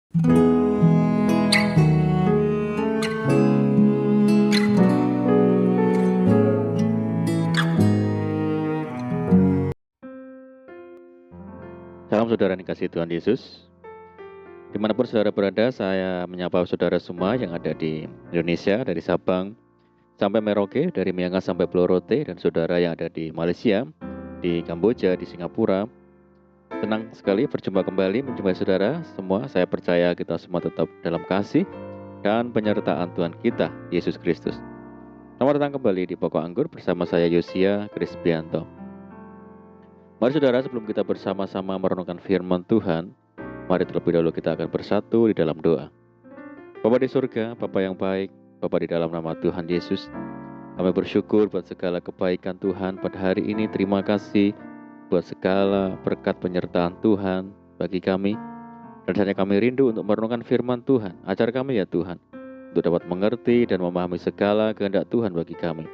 Salam saudara yang dikasihi Tuhan Yesus. Dimanapun saudara berada, saya menyapa saudara semua yang ada di Indonesia, dari Sabang sampai Merauke, dari Miangas sampai Pulau Rote, dan saudara yang ada di Malaysia, di Kamboja, di Singapura. Senang sekali berjumpa kembali menjumpai saudara semua. Saya percaya kita semua tetap dalam kasih dan penyertaan Tuhan kita, Yesus Kristus. Selamat datang kembali di Pokok Anggur bersama saya Yosia Krisbianto. Mari saudara, sebelum kita bersama-sama merenungkan firman Tuhan, mari terlebih dahulu kita akan bersatu di dalam doa. Bapa di surga, Bapa yang baik, Bapa di dalam nama Tuhan Yesus, kami bersyukur buat segala kebaikan Tuhan pada hari ini. Terima kasih buat segala berkat penyertaan Tuhan bagi kami. Dan saatnya kami rindu untuk merenungkan firman Tuhan. Ajar kami ya Tuhan, untuk dapat mengerti dan memahami segala kehendak Tuhan bagi kami.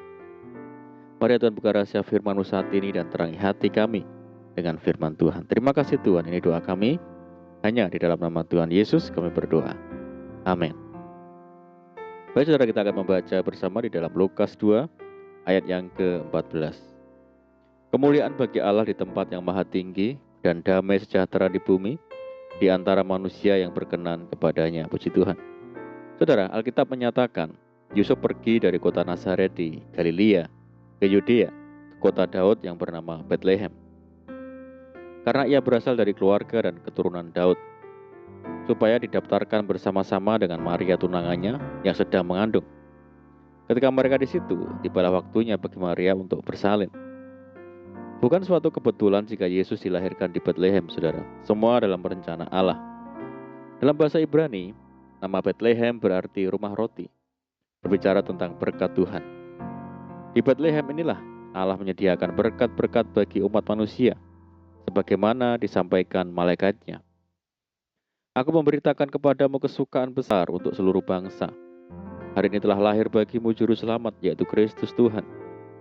Mari Tuhan buka rahasia firman-Mu saat ini dan terangi hati kami dengan firman Tuhan. Terima kasih Tuhan, ini doa kami. Hanya di dalam nama Tuhan Yesus kami berdoa. Amin. Baik saudara, kita akan membaca bersama di dalam Lukas 2 ayat yang ke-14. Kemuliaan bagi Allah di tempat yang maha tinggi dan damai sejahtera di bumi di antara manusia yang berkenan kepadanya. Puji Tuhan. Saudara, Alkitab menyatakan Yusuf pergi dari kota Nazaret di Galilea ke Yudea, ke kota Daud yang bernama Bethlehem. Karena ia berasal dari keluarga dan keturunan Daud, supaya didaftarkan bersama-sama dengan Maria tunangannya yang sedang mengandung. Ketika mereka di situ, tibalah waktunya bagi Maria untuk bersalin. Bukan suatu kebetulan jika Yesus dilahirkan di Bethlehem, saudara. Semua dalam rencana Allah. Dalam bahasa Ibrani, nama Bethlehem berarti rumah roti, berbicara tentang berkat Tuhan. Di Bethlehem inilah Allah menyediakan berkat-berkat bagi umat manusia, sebagaimana disampaikan malaikatnya. Aku memberitakan kepadamu kesukaan besar untuk seluruh bangsa. Hari ini telah lahir bagimu juru selamat, yaitu Kristus Tuhan,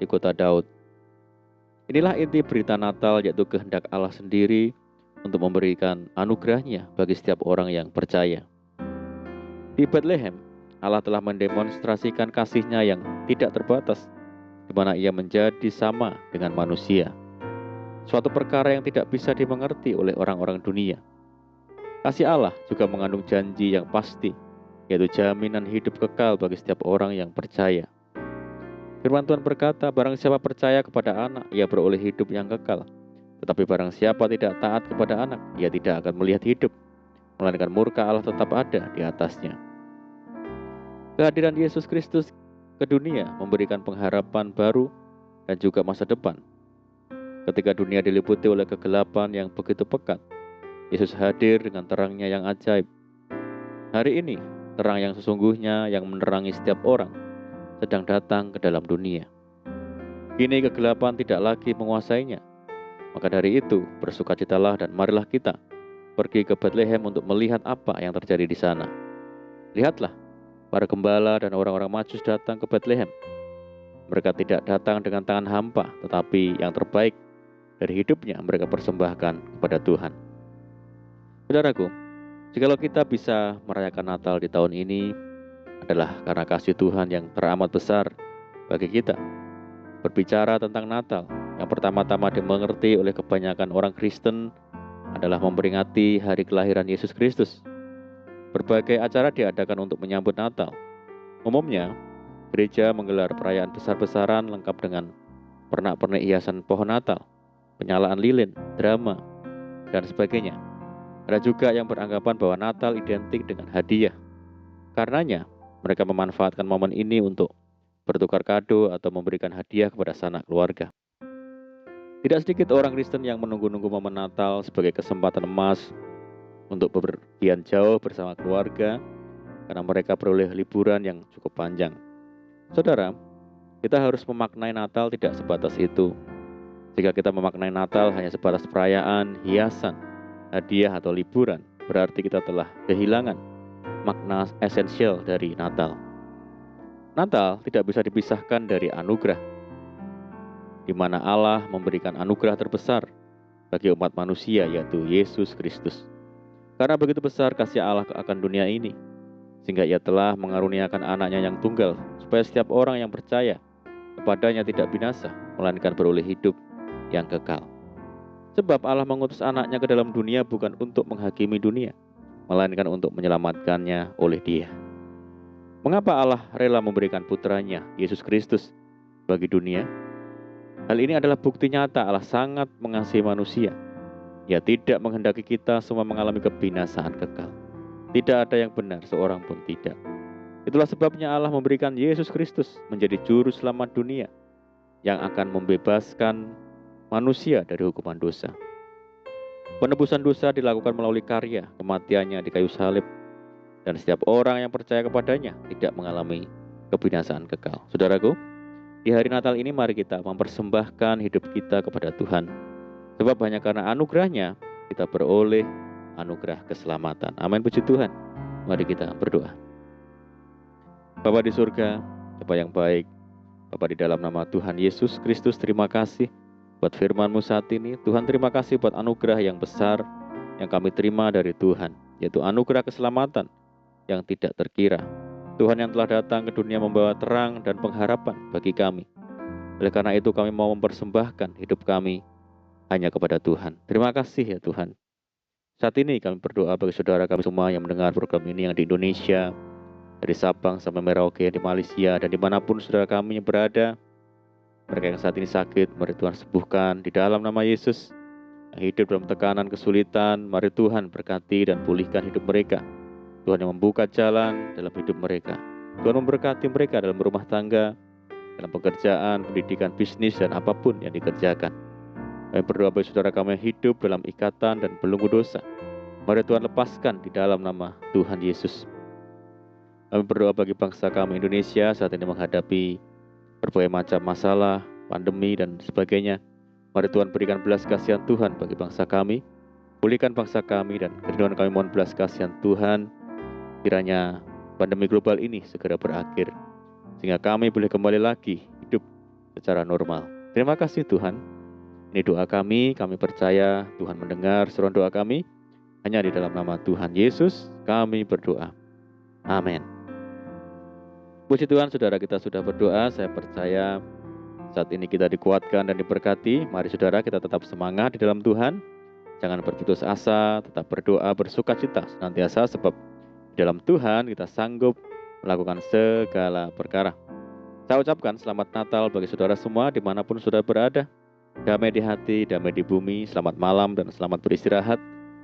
di kota Daud. Inilah inti berita Natal, yaitu kehendak Allah sendiri untuk memberikan anugerahnya bagi setiap orang yang percaya. Di Bethlehem, Allah telah mendemonstrasikan kasih-Nya yang tidak terbatas, di mana Ia menjadi sama dengan manusia. Suatu perkara yang tidak bisa dimengerti oleh orang-orang dunia. Kasih Allah juga mengandung janji yang pasti, yaitu jaminan hidup kekal bagi setiap orang yang percaya. Firman Tuhan berkata, barang siapa percaya kepada anak, ia beroleh hidup yang kekal. Tetapi barang siapa tidak taat kepada anak, ia tidak akan melihat hidup, melainkan murka Allah tetap ada di atasnya. Kehadiran Yesus Kristus ke dunia memberikan pengharapan baru dan juga masa depan. Ketika dunia diliputi oleh kegelapan yang begitu pekat, Yesus hadir dengan terangnya yang ajaib. Hari ini, terang yang sesungguhnya yang menerangi setiap orang sedang datang ke dalam dunia. Kini kegelapan tidak lagi menguasainya. Maka dari itu, bersukacitalah dan marilah kita pergi ke Bethlehem untuk melihat apa yang terjadi di sana. Lihatlah, para gembala dan orang-orang Majus datang ke Bethlehem. Mereka tidak datang dengan tangan hampa, tetapi yang terbaik dari hidupnya mereka persembahkan kepada Tuhan. Saudaraku, jikalau kita bisa merayakan Natal di tahun ini adalah karena kasih Tuhan yang teramat besar bagi kita. Berbicara tentang Natal, yang pertama-tama dimengerti oleh kebanyakan orang Kristen adalah memperingati hari kelahiran Yesus Kristus. Berbagai acara diadakan untuk menyambut Natal. Umumnya, gereja menggelar perayaan besar-besaran lengkap dengan pernak-pernik hiasan pohon Natal, penyalaan lilin, drama, dan sebagainya. Ada juga yang beranggapan bahwa Natal identik dengan hadiah. Karenanya, mereka memanfaatkan momen ini untuk bertukar kado atau memberikan hadiah kepada sanak keluarga. Tidak sedikit orang Kristen yang menunggu-nunggu momen Natal sebagai kesempatan emas untuk bepergian jauh bersama keluarga, karena mereka beroleh liburan yang cukup panjang. Saudara, kita harus memaknai Natal tidak sebatas itu. Jika kita memaknai Natal hanya sebatas perayaan, hiasan, hadiah atau liburan, berarti kita telah kehilangan makna esensial dari Natal. Natal tidak bisa dipisahkan dari anugerah, di mana Allah memberikan anugerah terbesar bagi umat manusia, yaitu Yesus Kristus. Karena begitu besar kasih Allah akan dunia ini, sehingga Ia telah mengaruniakan anaknya yang tunggal, supaya setiap orang yang percaya kepadanya tidak binasa, melainkan beroleh hidup yang kekal. Sebab Allah mengutus anaknya ke dalam dunia bukan untuk menghakimi dunia, melainkan untuk menyelamatkannya oleh Dia. Mengapa Allah rela memberikan putranya, Yesus Kristus, bagi dunia? Hal ini adalah bukti nyata Allah sangat mengasihi manusia. Ia tidak menghendaki kita semua mengalami kebinasaan kekal. Tidak ada yang benar, seorang pun tidak. Itulah sebabnya Allah memberikan Yesus Kristus menjadi juru selamat dunia yang akan membebaskan manusia dari hukuman dosa. Penebusan dosa dilakukan melalui karya kematiannya di kayu salib, dan setiap orang yang percaya kepadanya tidak mengalami kebinasaan kekal. Saudaraku, di hari Natal ini mari kita mempersembahkan hidup kita kepada Tuhan. Sebab hanya karena anugerahnya kita beroleh anugerah keselamatan. Amin, puji Tuhan. Mari kita berdoa. Bapa di surga, Bapa yang baik, Bapa di dalam nama Tuhan Yesus Kristus, terima kasih buat firman-Mu saat ini. Tuhan, terima kasih buat anugerah yang besar yang kami terima dari Tuhan, yaitu anugerah keselamatan yang tidak terkira. Tuhan yang telah datang ke dunia membawa terang dan pengharapan bagi kami. Oleh karena itu kami mau mempersembahkan hidup kami hanya kepada Tuhan. Terima kasih ya Tuhan. Saat ini kami berdoa bagi saudara kami semua yang mendengar program ini yang di Indonesia, dari Sabang sampai Merauke, di Malaysia, dan dimanapun saudara kami yang berada. Mereka yang saat ini sakit, mari Tuhan sembuhkan di dalam nama Yesus. Yang hidup dalam tekanan, kesulitan, mari Tuhan berkati dan pulihkan hidup mereka. Tuhan yang membuka jalan dalam hidup mereka. Tuhan memberkati mereka dalam rumah tangga, dalam pekerjaan, pendidikan, bisnis, dan apapun yang dikerjakan. Kami berdoa bagi saudara kami yang hidup dalam ikatan dan belenggu dosa. Mari Tuhan lepaskan di dalam nama Tuhan Yesus. Kami berdoa bagi bangsa kami Indonesia saat ini menghadapi berbagai macam masalah, pandemi, dan sebagainya. Mari Tuhan berikan belas kasihan Tuhan bagi bangsa kami. Pulihkan bangsa kami, dan kerinduan kami mohon belas kasihan Tuhan. Kiranya pandemi global ini segera berakhir, sehingga kami boleh kembali lagi hidup secara normal. Terima kasih Tuhan. Ini doa kami percaya Tuhan mendengar seruan doa kami. Hanya di dalam nama Tuhan Yesus kami berdoa. Amin. Puji Tuhan, saudara kita sudah berdoa. Saya percaya saat ini kita dikuatkan dan diberkati. Mari saudara kita tetap semangat di dalam Tuhan. Jangan berputus asa, tetap berdoa, bersukacita senantiasa, sebab di dalam Tuhan kita sanggup melakukan segala perkara. Saya ucapkan selamat Natal bagi saudara semua dimanapun saudara berada. Damai di hati, damai di bumi, selamat malam dan selamat beristirahat.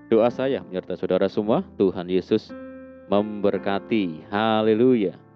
Doa saya menyertai saudara semua. Tuhan Yesus memberkati. Haleluya.